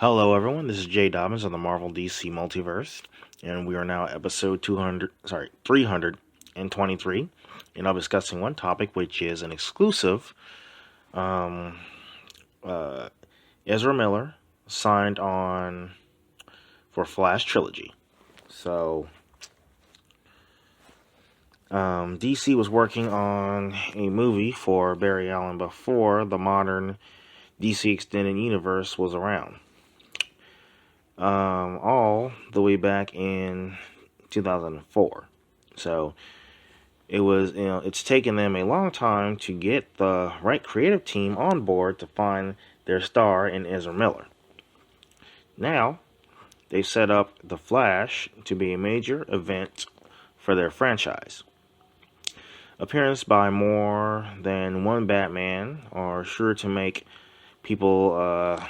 Hello, everyone. This is Jay Dobbins of the Marvel DC Multiverse, and we are now at episode 323, and I'll be discussing one topic, which is an exclusive. Um, uh, Ezra Miller signed on for Flash Trilogy. So, DC was working on a movie for Barry Allen before the modern DC Extended Universe was around. All the way back in 2004. So it's taken them a long time to get the right creative team on board to find their star in Ezra Miller. Now, they've set up The Flash to be a major event for their franchise. Appearance by more than one Batman are sure to make people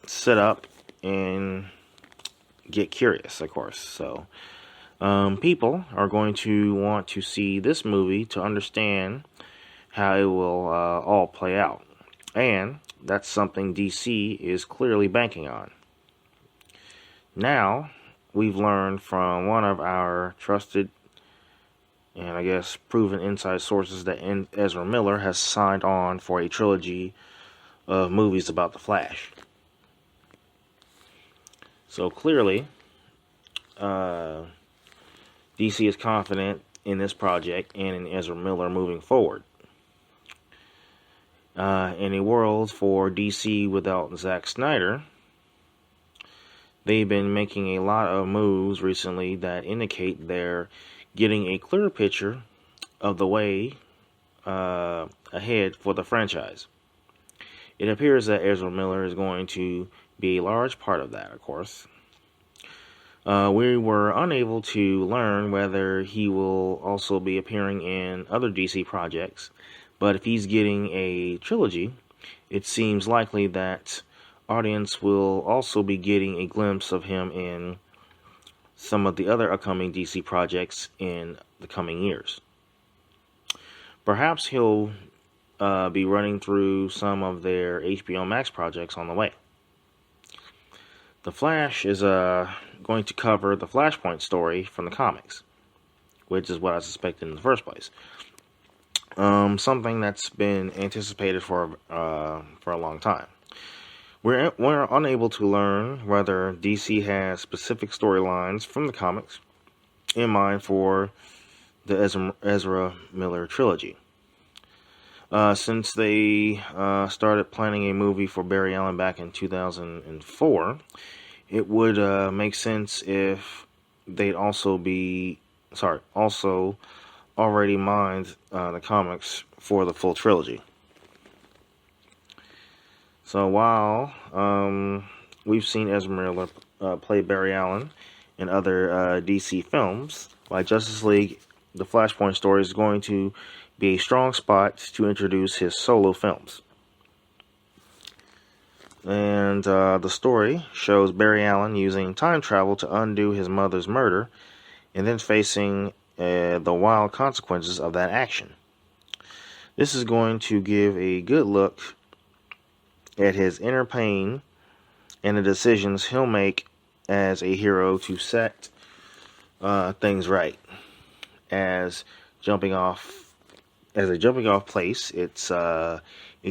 sit up and get curious, of course. So, people are going to want to see this movie to understand how it will all play out. And that's something DC is clearly banking on. Now, we've learned from one of our trusted and I guess proven inside sources that Ezra Miller has signed on for a trilogy of movies about the Flash. So clearly, DC is confident in this project and in Ezra Miller moving forward. In a world for DC without Zack Snyder, they've been making a lot of moves recently that indicate they're getting a clearer picture of the way ahead for the franchise. It appears that Ezra Miller is going to be a large part of that, of course. We were unable to learn whether he will also be appearing in other DC projects, but if he's getting a trilogy, it seems likely that audience will also be getting a glimpse of him in some of the other upcoming DC projects in the coming years. Perhaps he'll be running through some of their HBO Max projects on the way. The Flash is going to cover the Flashpoint story from the comics, which is what I suspected in the first place. Something that's been anticipated for a long time. We're unable to learn whether DC has specific storylines from the comics in mind for the Ezra Miller trilogy. Since they started planning a movie for Barry Allen back in 2004, it would make sense if they'd also already mined the comics for the full trilogy. So while we've seen Ezra Miller play Barry Allen in other DC films, like Justice League, the Flashpoint story is going to be a strong spot to introduce his solo films. And the story shows Barry Allen using time travel to undo his mother's murder and then facing the wild consequences of that action. This is going to give a good look at his inner pain and the decisions he'll make as a hero to set things right. As a jumping off place, it's a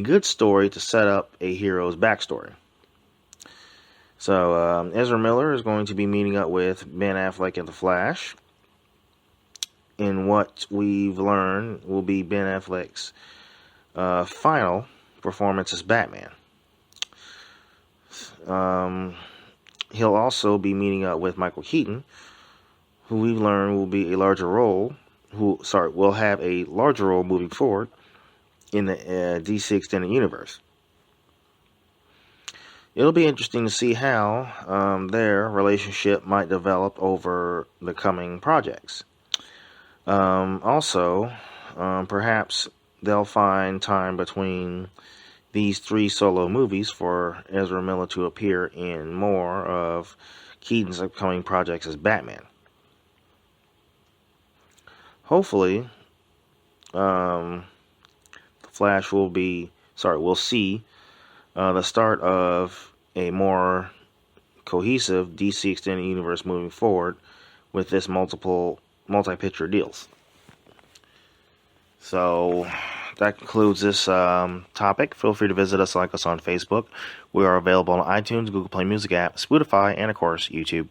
good story to set up a hero's backstory. So Ezra Miller is going to be meeting up with Ben Affleck in The Flash. In what we've learned will be Ben Affleck's final performance as Batman. He'll also be meeting up with Michael Keaton, who we've learned will have a larger role moving forward in the DC Extended Universe. It'll be interesting to see how their relationship might develop over the coming projects. Perhaps they'll find time between these 3 solo movies for Ezra Miller to appear in more of Keaton's upcoming projects as Batman. Hopefully, the Flash we'll see the start of a more cohesive DC Extended Universe moving forward with this multi-picture deals. So that concludes this topic. Feel free to visit us, like us on Facebook. We are available on iTunes, Google Play Music app, Spotify, and of course YouTube.